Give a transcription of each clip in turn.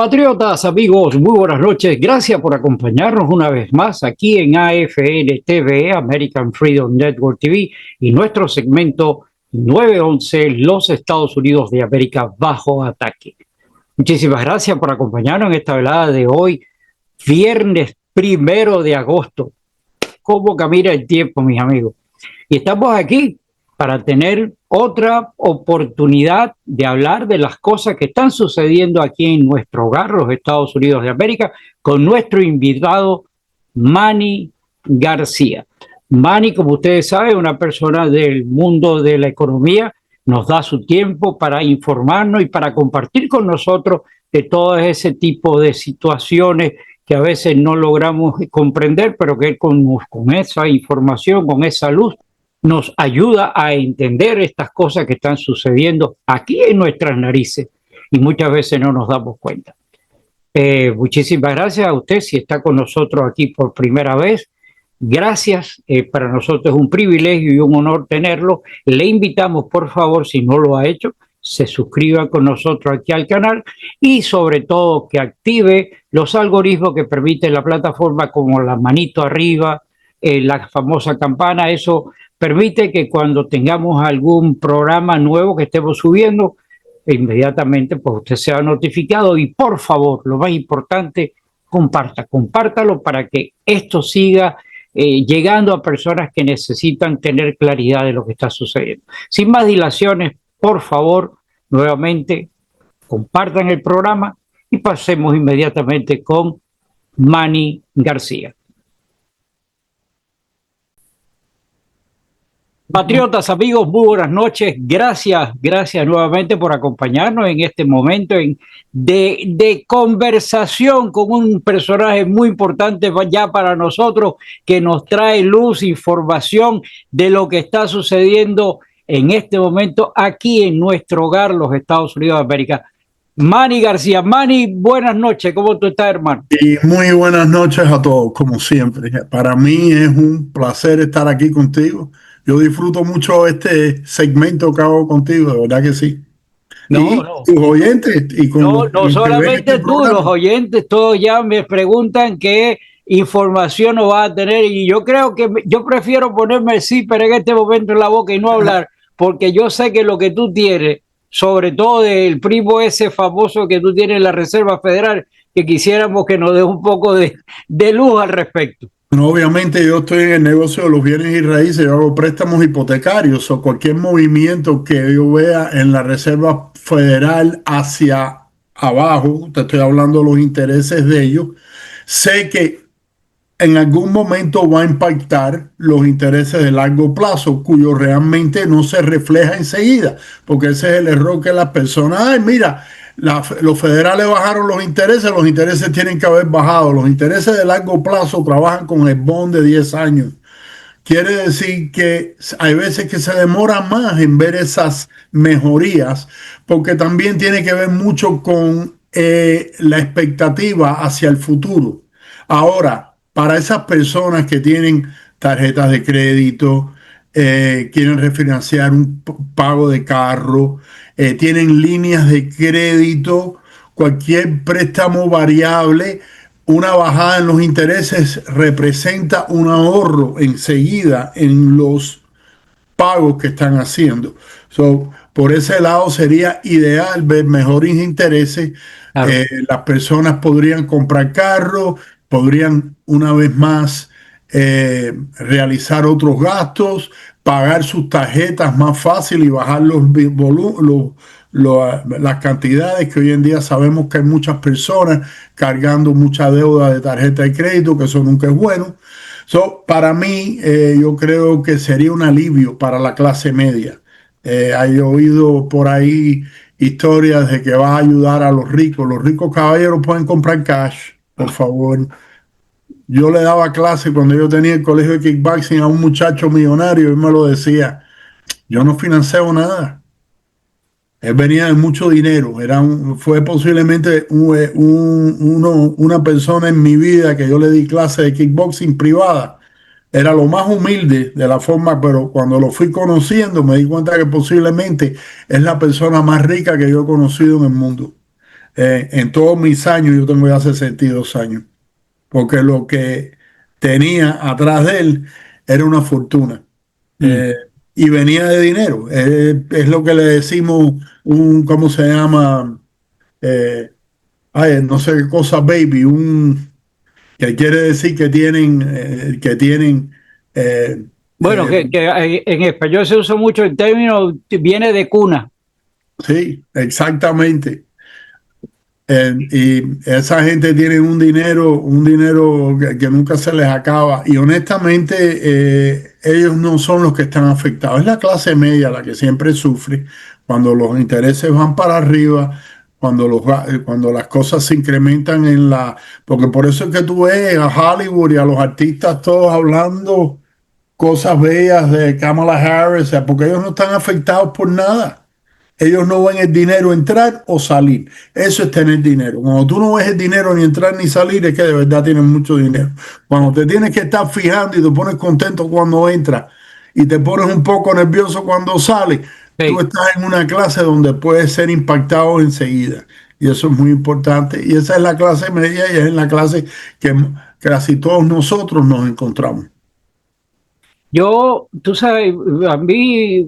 Patriotas, amigos, muy buenas noches. Gracias por acompañarnos una vez más aquí en AFN TV, American Freedom Network TV, y nuestro segmento 911, los Estados Unidos de América bajo ataque. Muchísimas gracias por acompañarnos en esta velada de hoy, viernes 1 de agosto. ¿Cómo camina el tiempo, mis amigos? Y estamos aquí para tener otra oportunidad de hablar de las cosas que están sucediendo aquí en nuestro hogar, los Estados Unidos de América, con nuestro invitado Manny García. Manny, como ustedes saben, es una persona del mundo de la economía, nos da su tiempo para informarnos y para compartir con nosotros de todo ese tipo de situaciones que a veces no logramos comprender, pero que con esa información, con esa luz, nos ayuda a entender estas cosas que están sucediendo aquí en nuestras narices y muchas veces no nos damos cuenta. Muchísimas gracias a usted si está con nosotros aquí por primera vez. Gracias, para nosotros es un privilegio y un honor tenerlo. Le invitamos, por favor, si no lo ha hecho, se suscriba con nosotros aquí al canal y sobre todo que active los algoritmos que permiten la plataforma, como la manito arriba, la famosa campana. Eso permite que cuando tengamos algún programa nuevo que estemos subiendo, inmediatamente pues usted sea notificado. Y por favor, lo más importante, compártalo para que esto siga llegando a personas que necesitan tener claridad de lo que está sucediendo. Sin más dilaciones, por favor, nuevamente compartan el programa y pasemos inmediatamente con Manny García. Patriotas, amigos, muy buenas noches. Gracias nuevamente por acompañarnos en este momento de conversación con un personaje muy importante ya para nosotros, que nos trae luz, información de lo que está sucediendo en este momento aquí en nuestro hogar, los Estados Unidos de América. Manny García. Manny, buenas noches. ¿Cómo tú estás, hermano? Y muy buenas noches a todos, como siempre. Para mí es un placer estar aquí contigo. Yo disfruto mucho este segmento que hago contigo, de verdad que sí. No. Tus oyentes y con no solamente tú, programa. Los oyentes todos ya me preguntan qué información nos va a tener, y yo creo que yo prefiero ponerme el zipper en este momento en la boca y no hablar, porque yo sé que lo que tú tienes, sobre todo del primo ese famoso que tú tienes en la Reserva Federal, que quisiéramos que nos dé un poco de luz al respecto. Bueno, obviamente yo estoy en el negocio de los bienes y raíces, yo hago préstamos hipotecarios, o cualquier movimiento que yo vea en la Reserva Federal hacia abajo, te estoy hablando de los intereses de ellos, sé que en algún momento va a impactar los intereses de largo plazo, cuyo realmente no se refleja enseguida, porque ese es el error que las personas, ay, mira, los federales bajaron los intereses tienen que haber bajado. Los intereses de largo plazo trabajan con el bond de 10 años. Quiere decir que hay veces que se demora más en ver esas mejorías, porque también tiene que ver mucho con la expectativa hacia el futuro. Ahora, para esas personas que tienen tarjetas de crédito, quieren refinanciar un pago de carro, tienen líneas de crédito, cualquier préstamo variable, una bajada en los intereses representa un ahorro enseguida en los pagos que están haciendo. Por ese lado sería ideal ver mejores intereses. Claro. Las personas podrían comprar carros, podrían una vez más realizar otros gastos, pagar sus tarjetas más fácil y bajar las cantidades, que hoy en día sabemos que hay muchas personas cargando mucha deuda de tarjeta de crédito, que eso nunca es bueno. Para mí, yo creo que sería un alivio para la clase media. He oído por ahí historias de que va a ayudar a los ricos. Los ricos caballeros pueden comprar cash, por favor. Yo le daba clase cuando yo tenía el colegio de kickboxing a un muchacho millonario y me lo decía, yo no financio nada. Él venía de mucho dinero, fue posiblemente una persona en mi vida que yo le di clase de kickboxing privada. Era lo más humilde de la forma, pero cuando lo fui conociendo me di cuenta que posiblemente es la persona más rica que yo he conocido en el mundo. En todos mis años, yo tengo ya 62 años, porque lo que tenía atrás de él era una fortuna. Mm. eh, y venía de dinero. Es lo que le decimos ¿cómo se llama? Eh, no sé qué cosa, baby, que quiere decir que tienen, eh, Bueno, eh, que en español se usa mucho el término, viene de cuna. sí, exactamente. Y esa gente tiene un dinero que nunca se les acaba. Y honestamente, ellos no son los que están afectados. Es la clase media la que siempre sufre cuando los intereses van para arriba, cuando las cosas se incrementan porque por eso es que tú ves a Hollywood y a los artistas todos hablando cosas bellas de Kamala Harris, o sea, porque ellos no están afectados por nada. Ellos no ven el dinero entrar o salir. Eso es tener dinero. Cuando tú no ves el dinero ni entrar ni salir, es que de verdad tienes mucho dinero. Cuando te tienes que estar fijando y te pones contento cuando entras y te pones un poco nervioso cuando sales, tú Sí. estás en una clase donde puedes ser impactado enseguida. Y eso es muy importante. Y esa es la clase media y es en la clase que casi todos nosotros nos encontramos. Yo, tú sabes, a mí,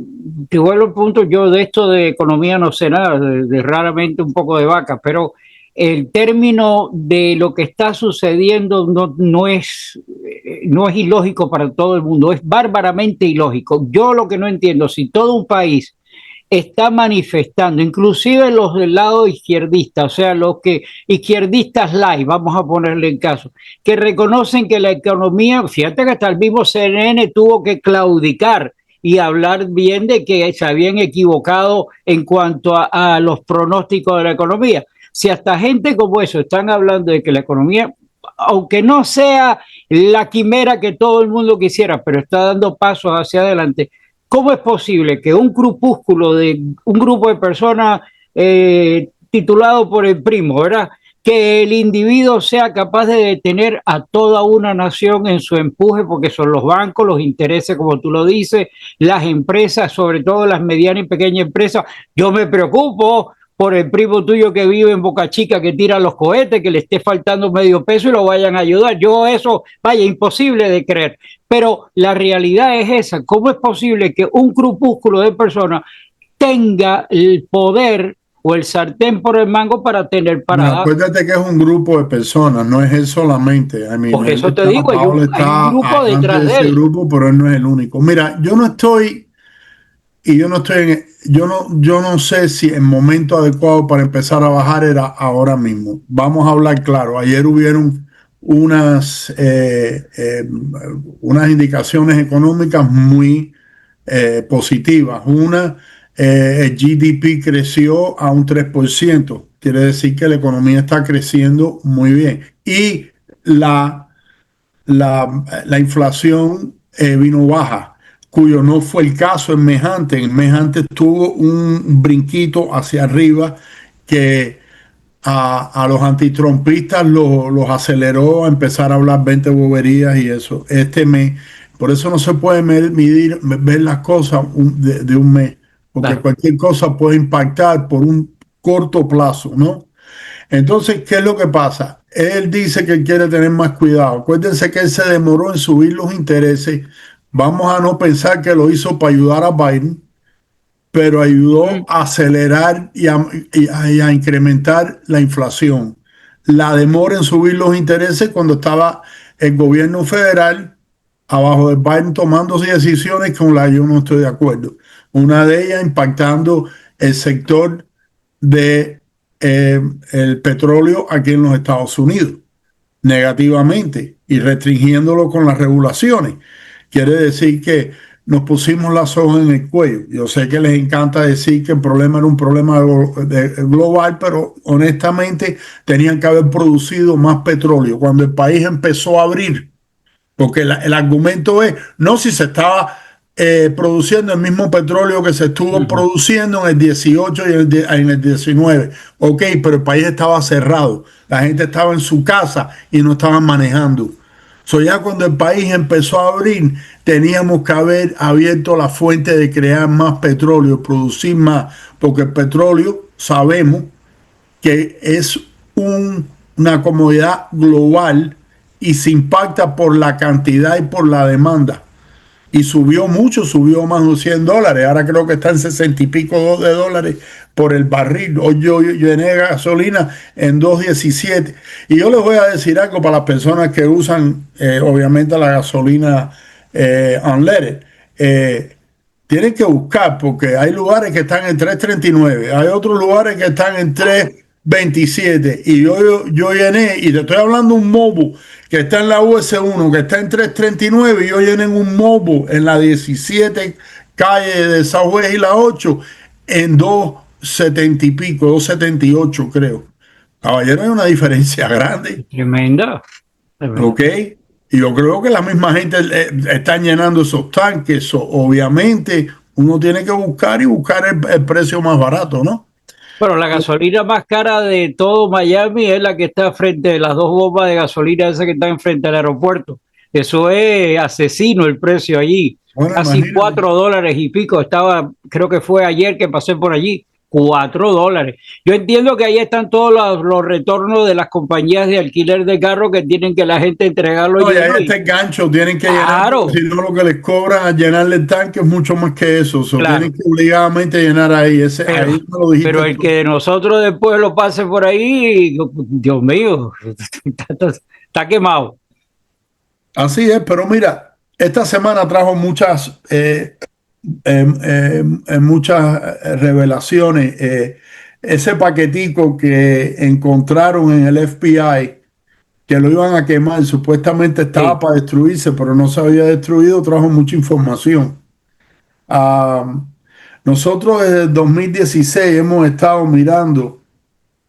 te vuelvo al punto, yo de esto de economía no sé nada, de raramente un poco de vaca, pero el término de lo que está sucediendo no es ilógico para todo el mundo, es bárbaramente ilógico. Yo lo que no entiendo, si todo un país está manifestando, inclusive los del lado izquierdista, o sea, los que izquierdistas light, vamos a ponerle en caso, que reconocen que la economía, fíjate que hasta el mismo CNN tuvo que claudicar y hablar bien de que se habían equivocado en cuanto a los pronósticos de la economía. Si hasta gente como eso están hablando de que la economía, aunque no sea la quimera que todo el mundo quisiera, pero está dando pasos hacia adelante, ¿cómo es posible que un grupúsculo de un grupo de personas titulado por el primo, ¿verdad? Que el individuo sea capaz de detener a toda una nación en su empuje, porque son los bancos, los intereses, como tú lo dices, las empresas, sobre todo las medianas y pequeñas empresas. Yo me preocupo por el primo tuyo que vive en Boca Chica, que tira los cohetes, que le esté faltando medio peso y lo vayan a ayudar. Yo eso, vaya, imposible de creer. Pero la realidad es esa. ¿Cómo es posible que un grupúsculo de personas tenga el poder o el sartén por el mango para tener No, parada? acuérdate que es un grupo de personas, no es él solamente. Por eso te digo, Paul hay un está grupo adelante detrás de de ese él. grupo, pero él no es el único. Mira, yo no sé si el momento adecuado para empezar a bajar era ahora mismo. Vamos a hablar claro. Ayer hubieron unas, eh, eh, unas indicaciones económicas muy positivas. El GDP creció a un 3%. Quiere decir que la economía está creciendo muy bien. Y la, la inflación vino baja, cuyo no fue el caso en Mejante. En Mejante tuvo un brinquito hacia arriba que a los antitrumpistas los aceleró a empezar a hablar 20 boberías y eso. Por eso no se puede ver las cosas de un mes, porque Claro. cualquier cosa puede impactar por un corto plazo, ¿no? Entonces, ¿qué es lo que pasa? Él dice que quiere tener más cuidado. Acuérdense que él se demoró en subir los intereses. Vamos a no pensar que lo hizo para ayudar a Biden, pero ayudó Mm. a acelerar y a incrementar la inflación. La demora en subir los intereses cuando estaba el gobierno federal abajo de Biden tomando decisiones con las que yo no estoy de acuerdo. Una de ellas impactando el sector de el petróleo aquí en los Estados Unidos negativamente y restringiéndolo con las regulaciones. Quiere decir que nos pusimos la soga en el cuello. Yo sé que les encanta decir que el problema era un problema global, pero honestamente tenían que haber producido más petróleo. Cuando el país empezó a abrir, porque el argumento es, no si se estaba produciendo el mismo petróleo que se estuvo Ujú. produciendo en el 18 y en el 19. Ok, pero el país estaba cerrado. La gente estaba en su casa y no estaban manejando. Ya cuando el país empezó a abrir, teníamos que haber abierto la fuente de crear más petróleo, producir más, porque el petróleo, sabemos que es una comodidad global y se impacta por la cantidad y por la demanda. Y subió mucho, subió más de $100. Ahora creo que está en 60 y pico de dólares por el barril. Hoy yo llené gasolina en 2.17. Y yo les voy a decir algo para las personas que usan, obviamente, la gasolina unleaded. Tienen que buscar, porque hay lugares que están en 3.39, hay otros lugares que están en 3.27. Y yo llené, y te estoy hablando de un Mobil que está en la US1, que está en 3.39, y yo llené un Mobil en la 17 calle de Southwest y la 8 en 2.70 y pico, 2.78 creo. Caballero, hay una diferencia grande. Tremenda. ¿Ok? Y yo creo que la misma gente está llenando esos tanques. Obviamente, uno tiene que buscar el precio más barato, ¿no? Bueno, la gasolina más cara de todo Miami es la que está frente de las dos bombas de gasolina, esas que están enfrente del aeropuerto. Eso es asesino el precio allí. Bueno, Casi imagínate. $4 y pico. Estaba, creo que fue ayer que pasé por allí. $4. Yo entiendo que ahí están todos los retornos de las compañías de alquiler de carro que tienen que la gente entregarlo No, y ahí lleno. está el gancho, tienen que llenar, Claro, si no lo que les cobran a llenarle el tanque es mucho más que eso. Tienen claro. que obligadamente llenar ahí. Pero, Ahí me lo dijiste pero el tú. que de nosotros después lo pase por ahí, Dios mío, está quemado. Así es, pero mira, esta semana trajo muchas revelaciones. Ese paquetico que encontraron en el FBI, que lo iban a quemar, supuestamente estaba Sí. para destruirse, pero no se había destruido, trajo mucha información. Ah, nosotros desde el 2016 hemos estado mirando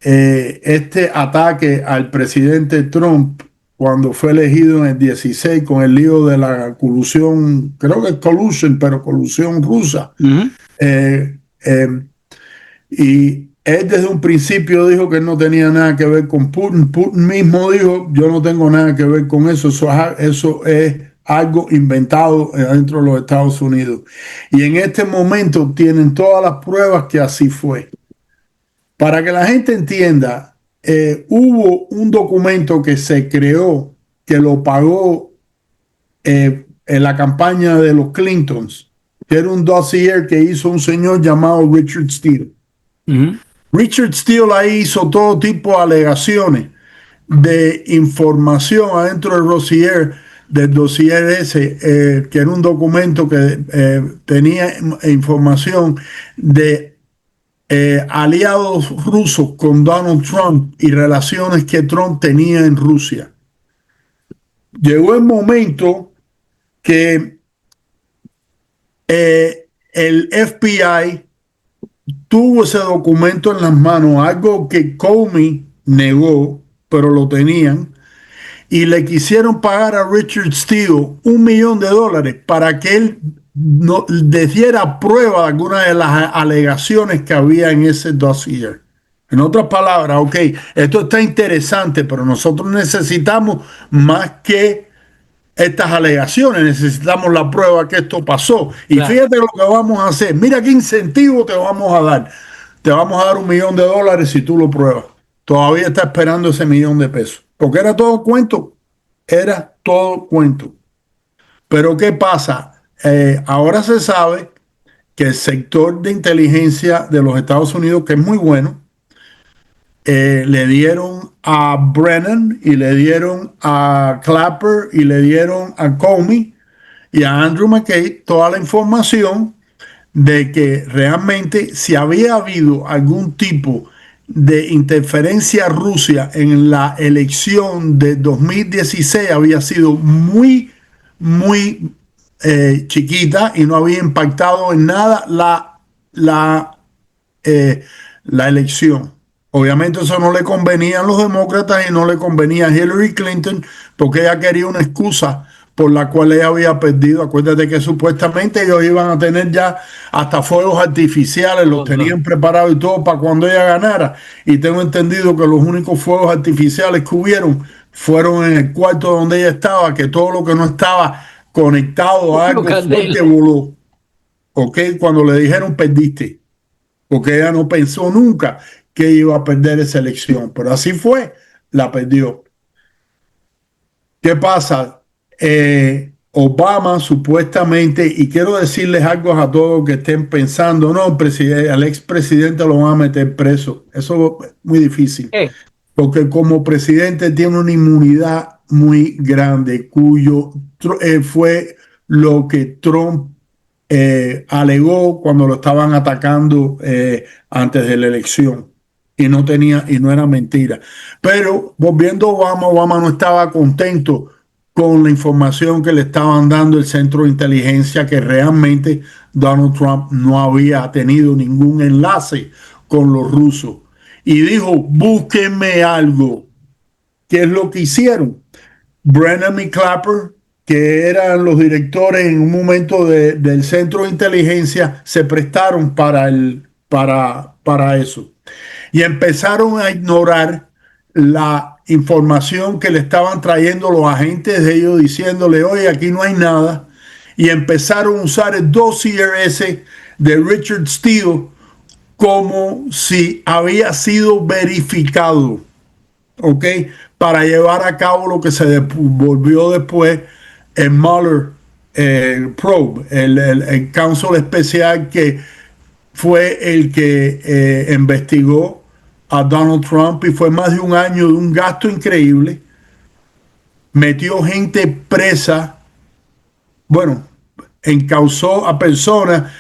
este ataque al presidente Trump cuando fue elegido en el 16 con el lío de la colusión, creo que es collusion, pero colusión rusa. Ujú. Eh, eh, y él desde un principio dijo que él no tenía nada que ver con Putin. Putin mismo dijo, yo no tengo nada que ver con eso. Eso es algo inventado dentro de los Estados Unidos. Y en este momento tienen todas las pruebas que así fue. Para que la gente entienda, hubo un documento que se creó, que lo pagó en la campaña de los Clintons, que era un dossier que hizo un señor llamado Richard Steele. Ujú. Richard Steele ahí hizo todo tipo de alegaciones de información adentro del dossier ese, que era un documento que tenía información de aliados rusos con Donald Trump y relaciones que Trump tenía en Rusia. Llegó el momento que el FBI tuvo ese documento en las manos, algo que Comey negó, pero lo tenían, y le quisieron pagar a Richard Steele $1 millón para que él no, diera prueba de algunas de las alegaciones que había en ese dossier. En otras palabras, ok, esto está interesante, pero nosotros necesitamos más que estas alegaciones, necesitamos la prueba que esto pasó. Y Claro. fíjate lo que vamos a hacer. Mira qué incentivo te vamos a dar. Te vamos a dar $1 millón si tú lo pruebas. Todavía está esperando ese $1 millón. Porque era todo cuento. Era todo cuento. Pero ¿qué pasa? Ahora se sabe que el sector de inteligencia de los Estados Unidos, que es muy bueno, le dieron a Brennan y le dieron a Clapper y le dieron a Comey y a Andrew McCabe toda la información de que realmente si había habido algún tipo de interferencia rusa en la elección de 2016 había sido muy chiquita y no había impactado en nada la, eh, la elección. Obviamente eso no le convenía a los demócratas y no le convenía a Hillary Clinton porque ella quería una excusa por la cual ella había perdido. Acuérdate que supuestamente ellos iban a tener ya hasta fuegos artificiales, los tenían preparados y todo para cuando ella ganara. Y tengo entendido que los únicos fuegos artificiales que hubieron fueron en el cuarto donde ella estaba, que todo lo que no estaba conectado a algo fuerte voló. ¿Ok? Cuando le dijeron perdiste, porque ella no pensó nunca que iba a perder esa elección, pero así fue, la perdió. ¿Qué pasa? Obama supuestamente, y quiero decirles algo a todos que estén pensando, no, al expresidente lo van a meter preso. Eso es muy difícil, porque como presidente tiene una inmunidad muy grande, cuyo fue lo que Trump alegó cuando lo estaban atacando antes de la elección. Y no tenía, y no era mentira. Pero volviendo a Obama, Obama no estaba contento con la información que le estaban dando el centro de inteligencia, que realmente Donald Trump no había tenido ningún enlace con los rusos. Y dijo, búsquenme algo. ¿Qué es lo que hicieron? Brennan y Clapper, que eran los directores en un momento del centro de inteligencia, se prestaron para eso. Y empezaron a ignorar la información que le estaban trayendo los agentes de ellos, diciéndole, oye, aquí no hay nada. Y empezaron a usar el dossier ese de Richard Steele como si había sido verificado, ¿ok? Para llevar a cabo lo que se volvió después el Mueller probe, el counsel especial que fue el que investigó a Donald Trump, y fue más de un año de un gasto increíble. Metió gente presa, bueno, encausó a personas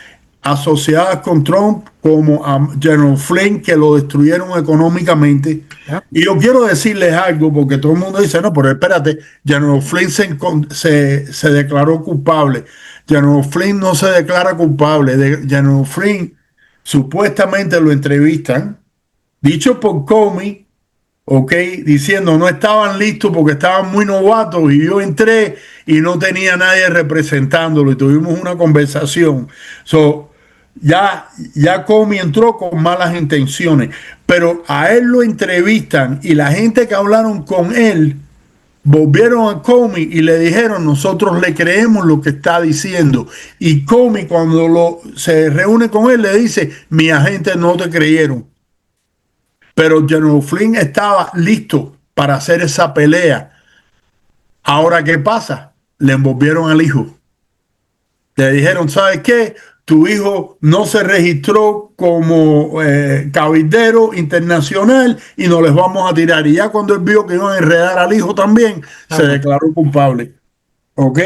asociadas con Trump, como a General Flynn, que lo destruyeron económicamente. Y yo quiero decirles algo, porque todo el mundo dice, no, pero espérate, General Flynn se declaró culpable. General Flynn no se declara culpable. General Flynn supuestamente lo entrevistan, dicho por Comey, ok, diciendo no estaban listos porque estaban muy novatos, y yo entré y no tenía nadie representándolo y tuvimos una conversación. Ya Comey entró con malas intenciones, pero a él lo entrevistan y la gente que hablaron con él volvieron a Comey y le dijeron, nosotros le creemos lo que está diciendo. Y Comey, cuando se reúne con él, le dice, mi agente no te creyeron. Pero General Flynn estaba listo para hacer esa pelea. Ahora, ¿qué pasa? Le envolvieron al hijo. Le dijeron, ¿sabes qué? Tu hijo no se registró como cabildero internacional y no les vamos a tirar. Y ya cuando él vio que iban a enredar al hijo también, se declaró culpable. ¿Ok?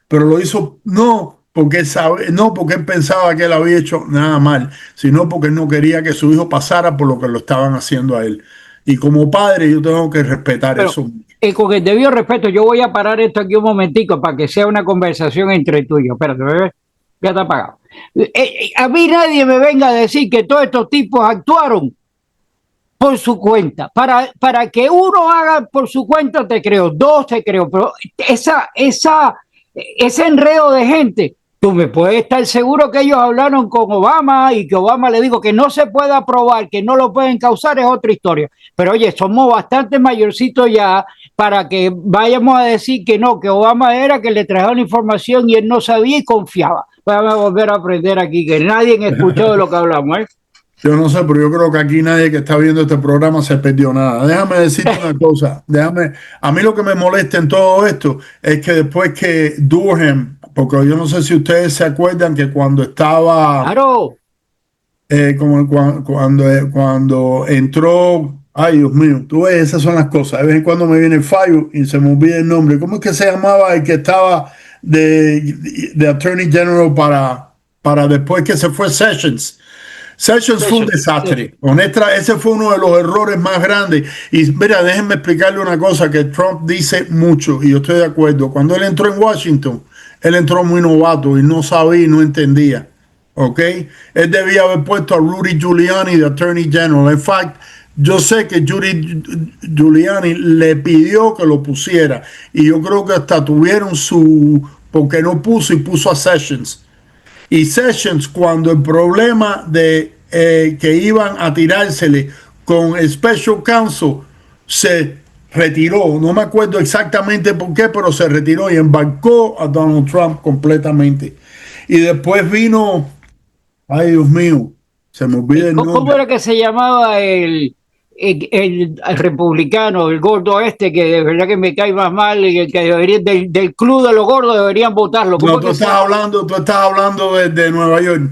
Pero lo hizo no porque él pensaba que él había hecho nada mal, sino porque él no quería que su hijo pasara por lo que lo estaban haciendo a él. Y como padre yo tengo que respetar eso. Con el debido respeto, yo voy a parar esto aquí un momentico para que sea una conversación entre tú y yo. Espérate, bebé, ya está apagado. A mí nadie me venga a decir que todos estos tipos actuaron por su cuenta. Para que uno haga por su cuenta, te creo, dos te creo, pero ese enredo de gente, tú me puedes estar seguro que ellos hablaron con Obama y que Obama le dijo que no se puede aprobar, que no lo pueden causar, es otra historia. Pero oye, somos bastante mayorcitos ya para que vayamos a decir que no, que Obama era que le trajeron la información y él no sabía y confiaba. Vamos a volver a aprender aquí, que nadie escuchó de lo que hablamos, ¿eh? Yo no sé, pero yo creo que aquí nadie que está viendo este programa se perdió nada. Déjame decirte una cosa. A mí lo que me molesta en todo esto es que después que Durham, porque yo no sé si ustedes se acuerdan que cuando estaba, claro, cuando entró, ay Dios mío, tú ves, esas son las cosas. De vez en cuando me viene el fallo y se me olvida el nombre. ¿Cómo es que se llamaba el que estaba de Attorney General para después que se fue Sessions? Sessions fue un desastre. Honesta, ese fue uno de los errores más grandes. Y mira, déjenme explicarle una cosa que Trump dice mucho, y yo estoy de acuerdo. Cuando él entró en Washington, él entró muy novato y no sabía y no entendía. ¿Ok? Él debía haber puesto a Rudy Giuliani de Attorney General. En fact, yo sé que Rudy Giuliani le pidió que lo pusiera. Y yo creo que hasta tuvieron porque no puso y puso a Sessions. Y Sessions, cuando el problema de que iban a tirársele con el Special Counsel, se retiró. No me acuerdo exactamente por qué, pero se retiró y embarcó a Donald Trump completamente. Y después vino, ay Dios mío, Se me olvida el ¿Cómo nombre. era que se llamaba el republicano, el gordo este, que de verdad que me cae más mal, y el que debería, del club de los gordos deberían votarlo? No, tú estás hablando de Nueva York.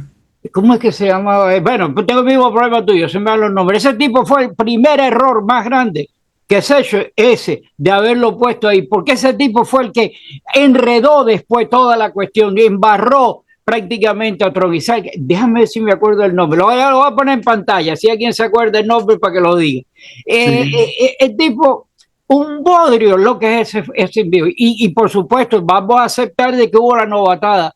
¿Cómo es que se llamaba? Bueno, pues tengo el mismo problema tuyo, se me dan los nombres. Ese tipo fue el primer error más grande que se ha hecho, ese de haberlo puesto ahí, porque ese tipo fue el que enredó después toda la cuestión y embarró prácticamente a Trovizal. Déjame ver si me acuerdo el nombre. Lo voy a poner en pantalla, si alguien se acuerda el nombre para que lo diga. Sí. El tipo, un bodrio lo que es ese envío. Y por supuesto, vamos a aceptar de que hubo la novatada.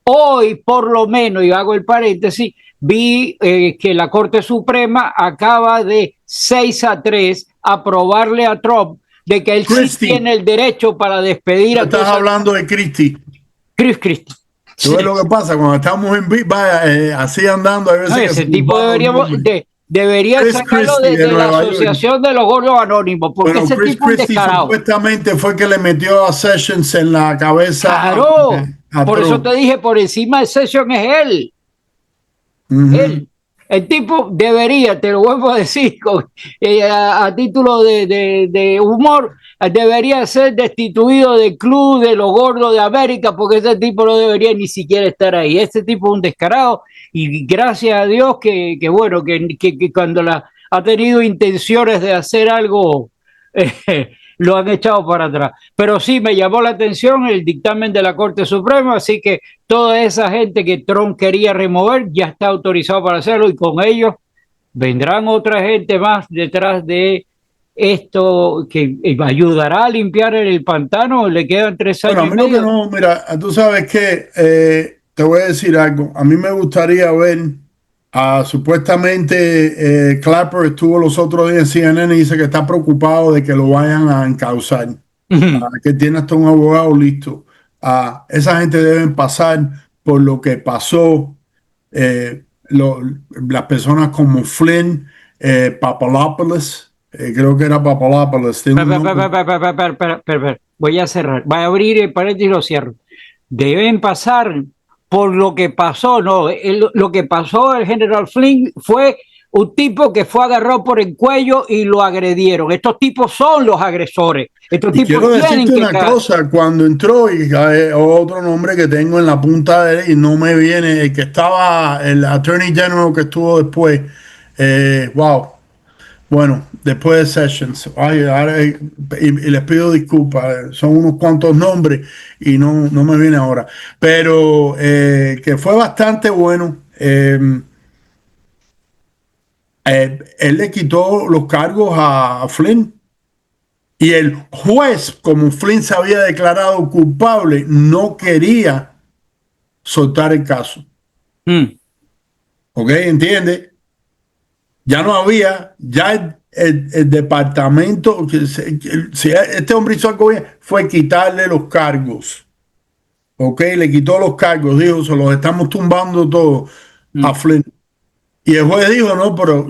Hoy, por lo menos, y hago el paréntesis, vi que la Corte Suprema acaba de 6-3 aprobarle a Trump de que él sí Christie. tiene el derecho para despedir a Estás hablando de Christie. Chris Christie. ¿Tú ves lo que pasa? Cuando estamos en así andando, hay veces No, que ese se nos tipo van los nombres. debería Chris sacarlo Christie de de la Nueva York. Asociación de los Gordos Anónimos, porque Bueno, ese Chris tipo es un Christie descarado. supuestamente fue que le metió a Sessions en la cabeza Claro, a por eso Trump. te dije, por encima de Session es él. Él, el tipo debería, te lo vuelvo a decir a título de humor, debería ser destituido del club de los gordos de América, porque ese tipo no debería ni siquiera estar ahí. Este tipo es un descarado y gracias a Dios bueno, que cuando ha tenido intenciones de hacer algo, lo han echado para atrás. Pero sí me llamó la atención el dictamen de la Corte Suprema, así que toda esa gente que Trump quería remover ya está autorizado para hacerlo y con ellos vendrán otra gente más detrás de esto que ayudará a limpiar el pantano. Le quedan 3 Bueno, a años y mí lo que medio. no, mira, tú sabes que te voy a decir algo. A mí me gustaría ver supuestamente Clapper estuvo los otros días en CNN y dice que está preocupado de que lo vayan a encausar, que tiene hasta un abogado listo. Esa gente deben pasar por lo que pasó. eh, lo- las personas como Flynn, Papadopoulos, creo que era Papadopoulos, tiene un nombre. Voy a cerrar, voy a abrir el paréntesis y lo cierro. Deben pasar por lo que pasó, no, lo que pasó el general Flynn fue un tipo que fue agarrado por el cuello y lo agredieron. Estos tipos son los agresores. Estos Y tipos quiero tienen decirte que... una cosa, cuando entró, y otro nombre que tengo en la punta de él y no me viene, el que estaba, el Attorney General que estuvo después, wow, bueno, después de Sessions, ay, y les pido disculpas, son unos cuantos nombres y no me viene ahora, pero que fue bastante bueno. Él le quitó los cargos a Flynn. Y el juez, como Flynn se había declarado culpable, no quería soltar el caso. Mm, ¿Ok? ¿Entiende? Ya no había, ya el departamento, si este hombre hizo algo bien, fue quitarle los cargos. ¿Ok? Le quitó los cargos, dijo, se los estamos tumbando todos a mm. Flynn. Y el juez dijo, no, pero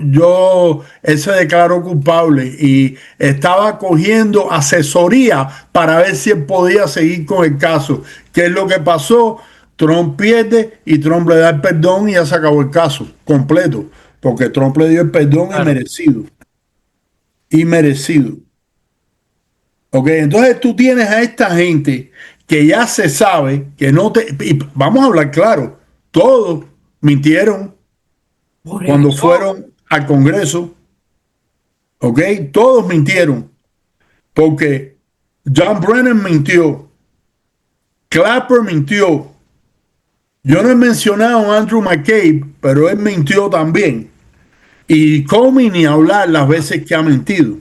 él se declaró culpable y estaba cogiendo asesoría para ver si él podía seguir con el caso. ¿Qué es lo que pasó? Trump pierde y Trump le da el perdón y ya se acabó el caso completo, porque Trump le dio el perdón Claro. y merecido. Ok, entonces tú tienes a esta gente que ya se sabe que no te... Y vamos a hablar claro, todos mintieron Por cuando eso. fueron al Congreso. ¿Ok? Todos mintieron porque John Brennan mintió, Clapper mintió. Yo no he mencionado a Andrew McCabe, pero él mintió también. Y Comey ni hablar las veces que ha mentido.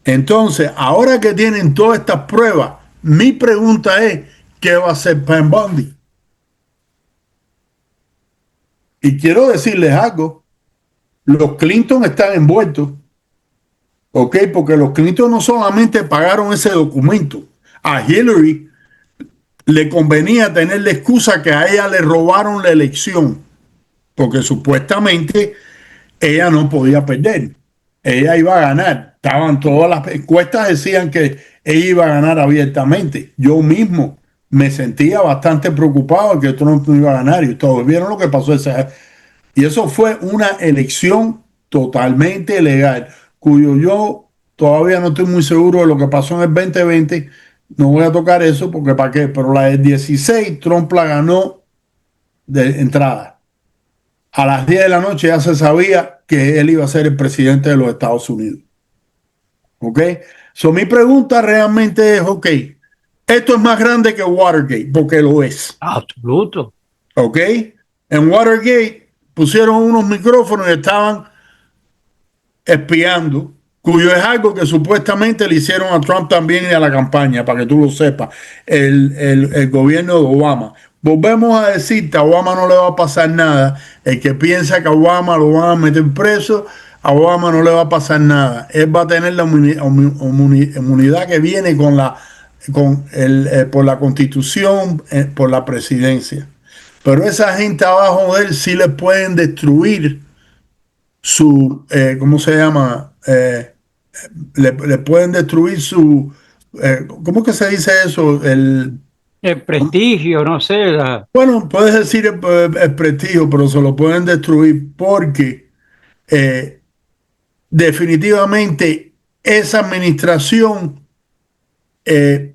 Entonces, ahora que tienen todas estas pruebas, mi pregunta es, ¿qué va a hacer Pam Bondi? Y quiero decirles algo, los Clinton están envueltos, ¿ok? Porque los Clinton no solamente pagaron ese documento, a Hillary le convenía tener la excusa que a ella le robaron la elección, porque supuestamente ella no podía perder, ella iba a ganar. Estaban todas las encuestas decían que ella iba a ganar abiertamente. Yo mismo me sentía bastante preocupado de que Trump no iba a ganar y todos vieron lo que pasó Y eso fue una elección totalmente legal, cuyo yo todavía no estoy muy seguro de lo que pasó en el 2020. No voy a tocar eso porque para qué, pero la del 16 Trump la ganó de entrada. A las 10 de la noche ya se sabía que él iba a ser el presidente de los Estados Unidos. ¿Ok? So, mi pregunta realmente es, ok, esto es más grande que Watergate, porque lo es. Absoluto. ¿Ok? En Watergate pusieron unos micrófonos y estaban espiando, cuyo es algo que supuestamente le hicieron a Trump también y a la campaña, para que tú lo sepas, el gobierno de Obama. Volvemos a decirte, a Obama no le va a pasar nada. El que piensa que a Obama lo van a meter preso, a Obama no le va a pasar nada. Él va a tener la inmunidad que viene por la constitución, por la presidencia. Pero esa gente abajo de él sí le pueden destruir su, ¿cómo se llama? Le pueden destruir su, ¿cómo que se dice eso? El prestigio, no sé. Bueno, puedes decir el prestigio, pero se lo pueden destruir porque definitivamente esa administración eh,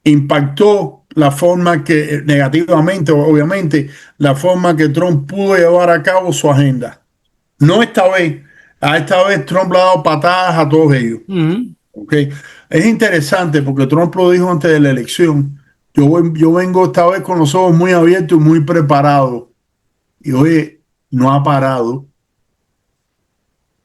impactó la forma que, negativamente, obviamente, la forma que Trump pudo llevar a cabo su agenda. No esta vez. A esta vez Trump le ha dado patadas a todos ellos. Okay. Es interesante porque Trump lo dijo antes de la elección. Yo vengo esta vez con los ojos muy abiertos y muy preparados. Y oye, no ha parado.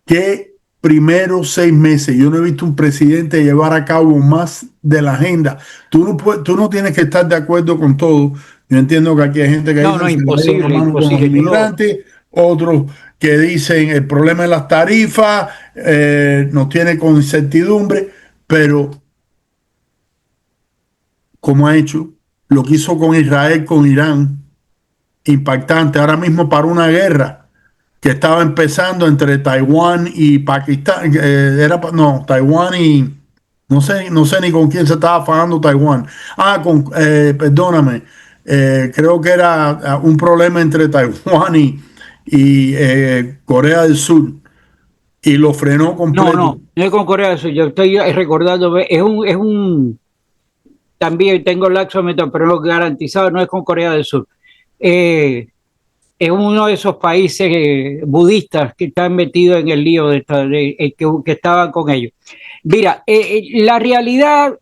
¿Qué primeros 6 meses? Yo no he visto un presidente llevar a cabo más de la agenda. Tú no tienes que estar de acuerdo con todo. Yo entiendo que aquí hay gente que No, dice no, que se va a ir la imposible, mano con los imposible. inmigrantes, otros que dicen el problema de las tarifas, nos tiene con incertidumbre, pero como ha hecho, lo que hizo con Israel, con Irán, impactante. Ahora mismo para una guerra que estaba empezando entre Taiwán y Pakistán, no, Taiwán y no sé ni con quién se estaba fajando Taiwán. Perdóname, creo que era un problema entre Taiwán y Corea del Sur y lo frenó No, completo. no, no es con Corea del Sur. Yo estoy recordando, también tengo laxo mental, pero lo garantizado no es con Corea del Sur. Eh, es uno de esos países budistas que están metidos en el lío que estaban con ellos. Mira, No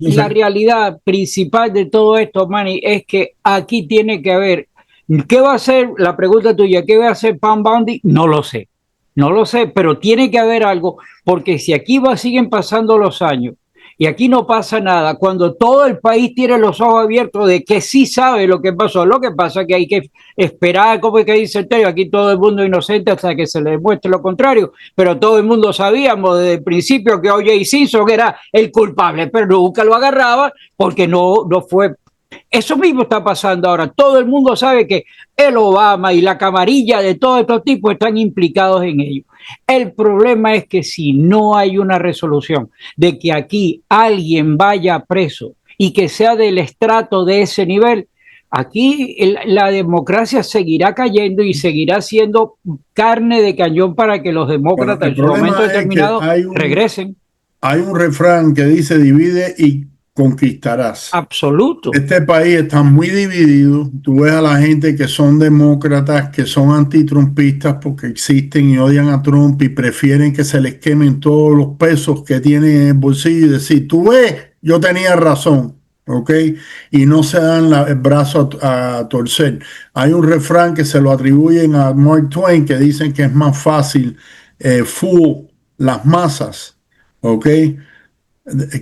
la sé. realidad principal de todo esto, Manny, es que aquí tiene que haber, ¿qué va a hacer? La pregunta tuya, ¿qué va a hacer Pam Bondi? No lo sé, no lo sé, pero tiene que haber algo, porque si aquí siguen pasando los años y aquí no pasa nada, cuando todo el país tiene los ojos abiertos de que sí sabe lo que pasó, lo que pasa es que hay que esperar, como es que dice el Tello, aquí todo el mundo es inocente hasta que se le demuestre lo contrario, pero todo el mundo sabíamos desde el principio que O.J. Simpson era el culpable, pero nunca lo agarraba porque no fue. Eso mismo está pasando ahora. Todo el mundo sabe que el Obama y la camarilla de todos estos tipos están implicados en ello. El problema es que si no hay una resolución de que aquí alguien vaya preso y que sea del estrato de ese nivel, aquí la democracia seguirá cayendo y seguirá siendo carne de cañón para que los Bueno, demócratas el en su momento problema es que determinado regresen. hay un refrán que dice divide y conquistarás. Absoluto. Este país está muy dividido. Tú ves a la gente que son demócratas, que son antitrumpistas porque existen y odian a Trump y prefieren que se les quemen todos los pesos que tienen en el bolsillo y decir, tú ves, yo tenía razón, ¿ok? Y no se dan el brazo a torcer. Hay un refrán que se lo atribuyen a Mark Twain que dicen que es más fácil fool las masas, ¿ok?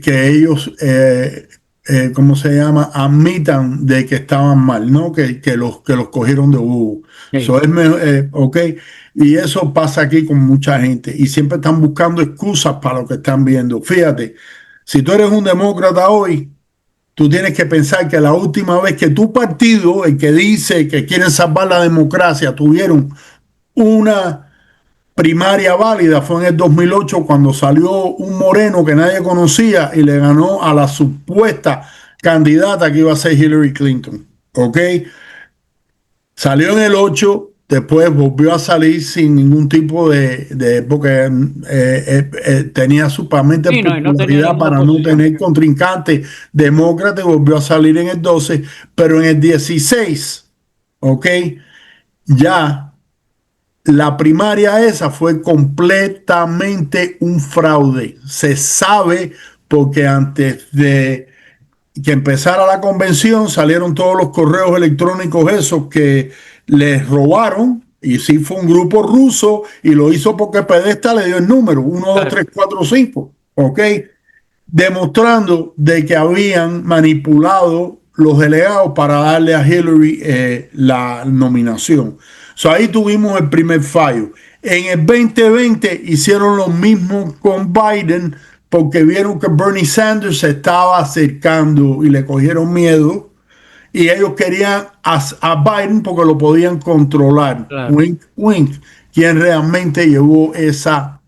Que ellos, ¿cómo se llama? Admitan de que estaban mal, ¿no? Que los cogieron de bobo. Sí. So, ok. Y eso pasa aquí con mucha gente y siempre están buscando excusas para lo que están viendo. Fíjate, si tú eres un demócrata hoy, tú tienes que pensar que la última vez que tu partido, el que dice que quieren salvar la democracia, tuvieron una primaria válida fue en el 2008 cuando salió un moreno que nadie conocía y le ganó a la supuesta candidata que iba a ser Hillary Clinton. ¿Ok? Salió en el 8, Después volvió a salir sin ningún tipo porque tenía supermente Sí, no, y no tenía popularidad ninguna para no posición. tener contrincante demócrata y volvió a salir en el 12, pero en el 16, ¿ok? Ya la primaria esa fue completamente un fraude. Se sabe porque antes de que empezara la convención salieron todos los correos electrónicos esos que les robaron. Y sí fue un grupo ruso y lo hizo porque Pedesta le dio el número 1, 2, 3, 4, 5, ¿ok? Demostrando de que habían manipulado los delegados para darle a Hillary la nominación. So, ahí tuvimos el primer fallo. En el 2020 hicieron lo mismo con Biden porque vieron que Bernie Sanders se estaba acercando y le cogieron miedo y ellos querían a Biden porque lo podían controlar. Claro. Wink, wink. Quien realmente llevó esa,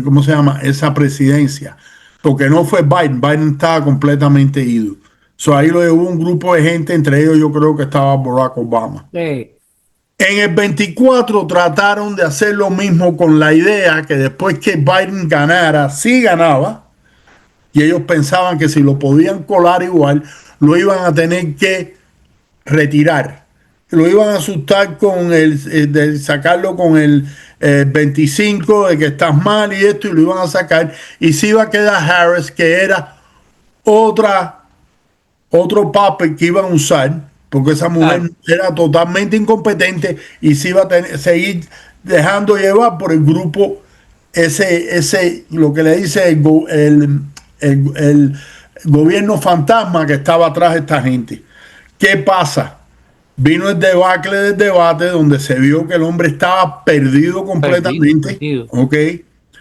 ¿cómo se llama? Esa presidencia. Porque no fue Biden. Biden estaba completamente ido. So, ahí lo llevó un grupo de gente, entre ellos yo creo que estaba Barack Obama. Sí. En el 24 trataron de hacer lo mismo con la idea que después que Biden ganara, sí ganaba, y ellos pensaban que si lo podían colar igual, lo iban a tener que retirar. Lo iban a asustar con de sacarlo con el 25 de que estás mal y esto, y lo iban a sacar. Y se iba a quedar Harris, que era otro papel que iban a usar, porque esa mujer Claro. era totalmente incompetente y se iba a seguir dejando llevar por el grupo, lo que le dice el gobierno fantasma que estaba atrás de esta gente. ¿Qué pasa? Vino el debacle del debate donde se vio que el hombre estaba perdido Perdido, completamente, perdido. ¿ok?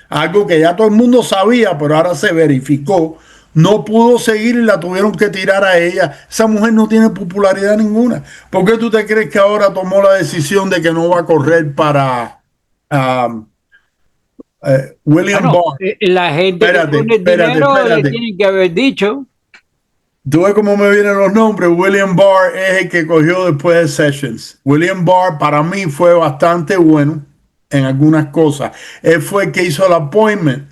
Algo que ya todo el mundo sabía, pero ahora se verificó. No pudo seguir y la tuvieron que tirar a ella. Esa mujer no tiene popularidad ninguna. ¿Por qué tú te crees que ahora tomó la decisión de que no va a correr para um, William Bueno, Barr? la gente que Espérate, pone el espérate, dinero le espérate. tienen que haber dicho. Tú ves cómo me vienen los nombres. William Barr es el que cogió después de Sessions. William Barr para mí fue bastante bueno en algunas cosas. Él fue el que hizo el appointment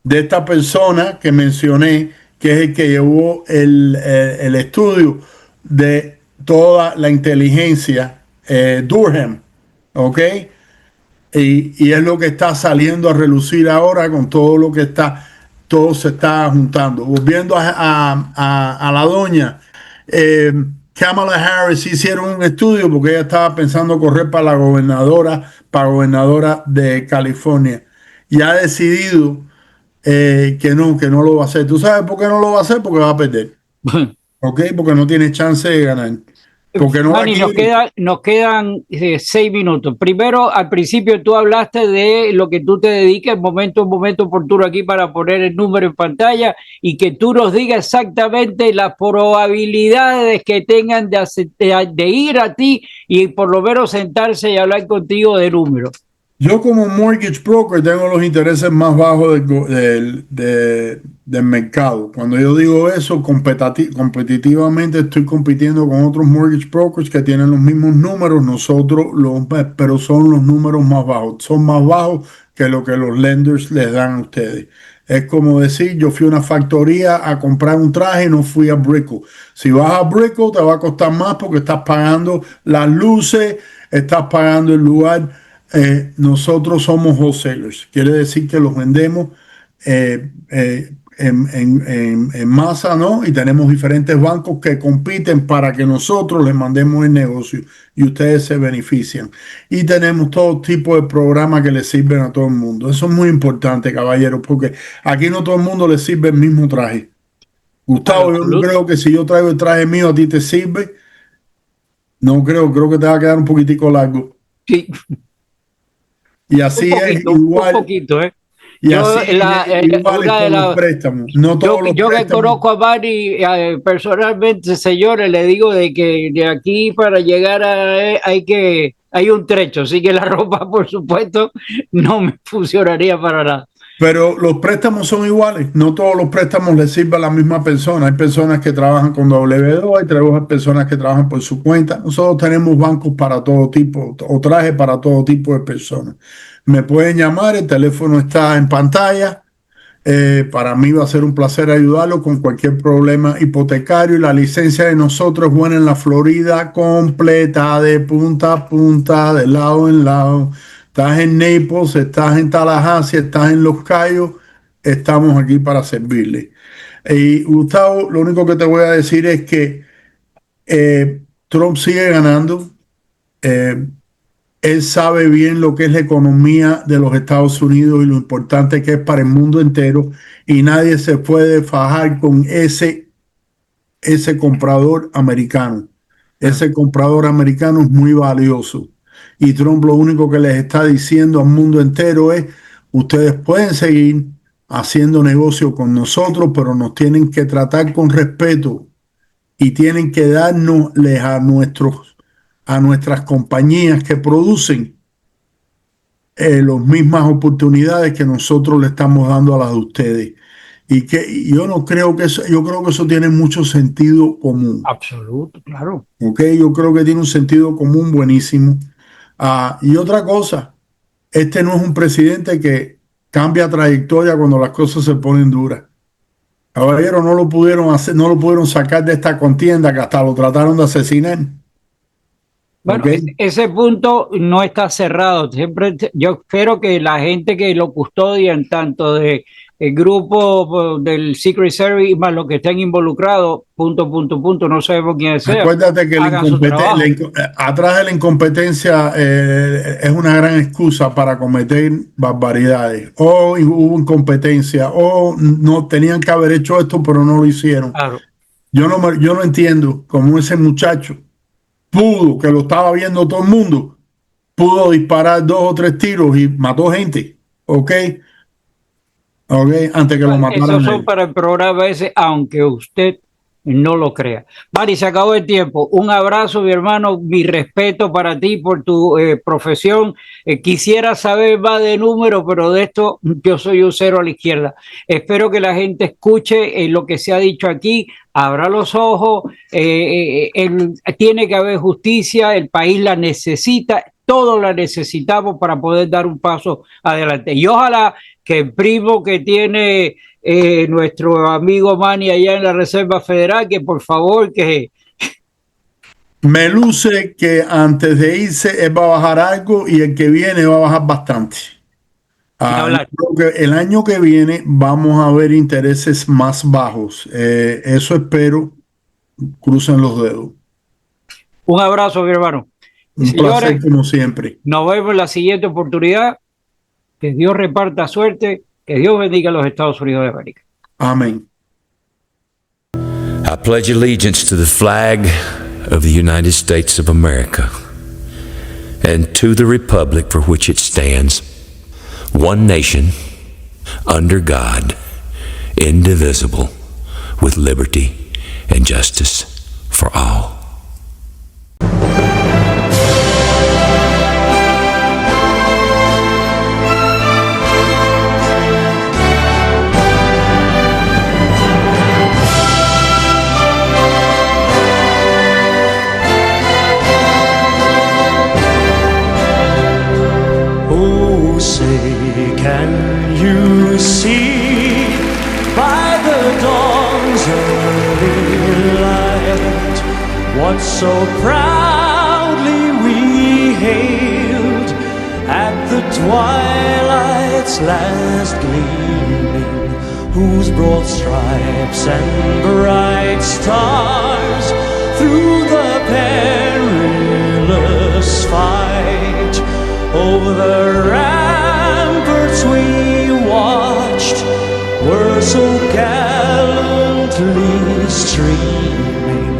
de esta persona que mencioné, que es el que llevó el estudio de toda la inteligencia, Durham, ¿ok? Y es lo que está saliendo a relucir ahora con todo lo que todo se está juntando. Volviendo a la doña, eh, Kamala Harris hicieron un estudio porque ella estaba pensando correr para gobernadora de California. Y ha decidido que no lo va a hacer. ¿Tú sabes por qué no lo va a hacer? Porque va a perder. ¿Ok? Porque no tiene chance de ganar. Porque no la Manny, quiere. nos quedan 6 minutos. Primero, al principio tú hablaste de lo que tú te dedicas, un momento oportuno aquí para poner el número en pantalla y que tú nos digas exactamente las probabilidades que tengan de ir a ti y por lo menos sentarse y hablar contigo de números. Yo como mortgage broker tengo los intereses más bajos del mercado. Cuando yo digo eso, competitivamente estoy compitiendo con otros mortgage brokers que tienen los mismos números, pero son los números más bajos. Son más bajos que lo que los lenders les dan a ustedes. Es como decir, yo fui a una factoría a comprar un traje y no fui a Brickell. Si vas a Brickell te va a costar más porque estás pagando las luces, estás pagando el lugar. Nosotros somos wholesalers, quiere decir que los vendemos en masa, ¿no? Y tenemos diferentes bancos que compiten para que nosotros les mandemos el negocio y ustedes se benefician. Y tenemos todo tipo de programas que les sirven a todo el mundo. Eso es muy importante, caballeros, porque aquí no todo el mundo le sirve el mismo traje. Gustavo, yo no creo que si yo traigo el traje mío a ti te sirve. No creo que te va a quedar un poquitico largo. Sí, Y así es un igual, poquito, ¿eh? y así igual es Una de con los las préstamos. No todos los yo que préstamos. conozco a Barry personalmente, señores, le digo de que de aquí para llegar hay un trecho, así que la ropa, por supuesto, no me funcionaría para nada. Pero los préstamos son iguales, no todos los préstamos les sirven a la misma persona. Hay personas que trabajan con W2, hay personas que trabajan por su cuenta. Nosotros tenemos bancos para todo tipo, o trajes para todo tipo de personas. Me pueden llamar, el teléfono está en pantalla. Para mí va a ser un placer ayudarlo con cualquier problema hipotecario. Y la licencia de nosotros es buena en la Florida, completa, de punta a punta, de lado en lado. Estás en Naples, estás en Tallahassee, estás en Los Cayos, estamos aquí para servirle. Y Gustavo, lo único que te voy a decir es que Trump sigue ganando. Él sabe bien lo que es la economía de los Estados Unidos y lo importante que es para el mundo entero, y nadie se puede fajar con ese comprador americano. Ese comprador americano es muy valioso. Y Trump lo único que les está diciendo al mundo entero es: ustedes pueden seguir haciendo negocio con nosotros, pero nos tienen que tratar con respeto y tienen que darnos a nuestras compañías que producen las mismas oportunidades que nosotros le estamos dando a las de ustedes. Y yo no creo que yo creo que eso tiene mucho sentido común. Absoluto, claro. Okay, yo creo que tiene un sentido común buenísimo. Y otra cosa, este no es un presidente que cambia trayectoria cuando las cosas se ponen duras. Caballero, no lo pudieron hacer, no lo pudieron sacar de esta contienda, que hasta lo trataron de asesinar. Bueno, Okay. ese punto no está cerrado. Siempre yo espero que la gente que lo custodian, tanto de el grupo del Secret Service más los que estén involucrados, no sabemos quién sea. Acuérdate que atrás de la incompetencia es una gran excusa para cometer barbaridades. O hubo incompetencia, o no tenían que haber hecho esto, pero no lo hicieron. Claro. Yo no entiendo cómo ese muchacho pudo, que lo estaba viendo todo el mundo, pudo disparar 2 o 3 tiros y mató gente. ¿Ok? Antes que lo mataran. Esos son para el programa ese, aunque usted no lo crea. Mari, se acabó el tiempo. Un abrazo, mi hermano, mi respeto para ti por tu profesión. Quisiera saber más de números, pero de esto yo soy un cero a la izquierda. Espero que la gente escuche lo que se ha dicho aquí, abra los ojos, tiene que haber justicia, el país la necesita, todos la necesitamos para poder dar un paso adelante. Y ojalá que el primo que tiene nuestro amigo Manny allá en la Reserva Federal, que por favor que... Me luce que antes de irse él va a bajar algo y el que viene va a bajar bastante. Creo que el año que viene vamos a ver intereses más bajos. Eso espero. Crucen los dedos. Un abrazo, mi hermano. Un placer como siempre. Nos vemos en la siguiente oportunidad. Que Dios reparta suerte. Que Dios bendiga a los Estados Unidos de América. Amén. I pledge allegiance to the flag of the United States of America and to the republic for which it stands, one nation, under God, indivisible, with liberty and justice for all. Oh, say, can you see by the dawn's early light what so proudly we hailed at the twilight's last gleaming, whose broad stripes and bright stars through the perilous fight over the ramparts we watched were so gallantly streaming.